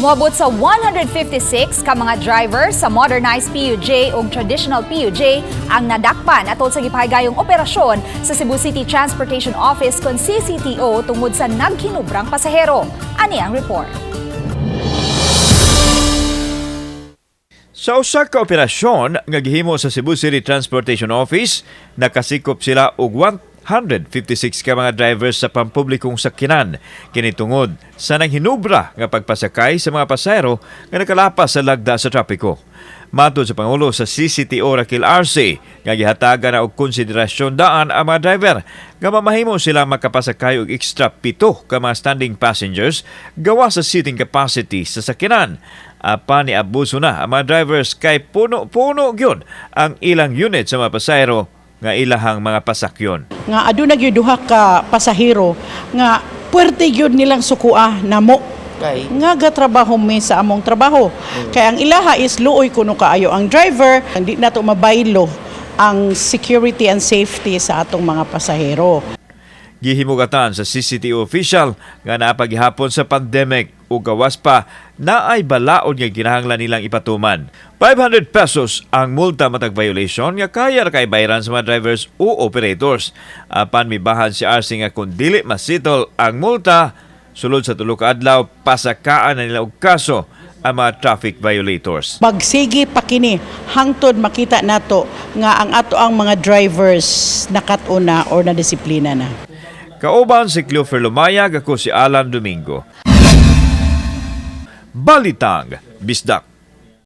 Moabot sa 156 ka mga driver sa modernized PUJ ug traditional PUJ ang nadakpan atol sa gipahigayong operasyon sa Cebu City Transportation Office kon CCTO tungod sa naghinubrang pasahero. Ani ang report. Sa usa ka operasyon nga gihimo sa Cebu City Transportation Office, nakasikop sila og 156 ka mga drivers sa pampublikong sakyanan kini tungod sa nanghinubra nga pagpasakay sa mga pasahero nga nakalapas sa lagda sa trapiko. Matod sa Pangulo sa CCTO Rakil RC, nga gihatagan na og konsiderasyon daan ang mga driver nga mamahimo sila makapasakay og extra 7 ka mga standing passengers gawa sa seating capacity sa sakyanan. Apa ni abuso na ang mga drivers kay puno-puno gyud ang ilang unit sa mga pasahero nga ilahang mga pasakyon. Nga aduna gyud duha ka pasahero nga puwerte gyud nilang sukua namo. Kay nga gatrabaho mi sa among trabaho. Kay ang ilaha is luoy kuno kaayo ang driver, hindi nato mabaylo ang security and safety sa atong mga pasahero. Gihimugatan sa CCTO official nga napaghihapon sa pandemic o gawas pa na ay balaod nga ginahanglan nilang ipatuman. 500 pesos ang multa matag violation nga kaya kay bayaran sa mga drivers o operators. Apan mibahan si RC nga kung dili masitol ang multa, sulod sa tulo ka adlaw pasakaan na nila og kaso ang mga traffic violators. Magsigi pa kini hangtod makita nato nga ang ato ang mga drivers nakatuna or na disiplina na. Kauban si Cleofer Lumayag, ako si Alan Domingo. Balitang Bisdak.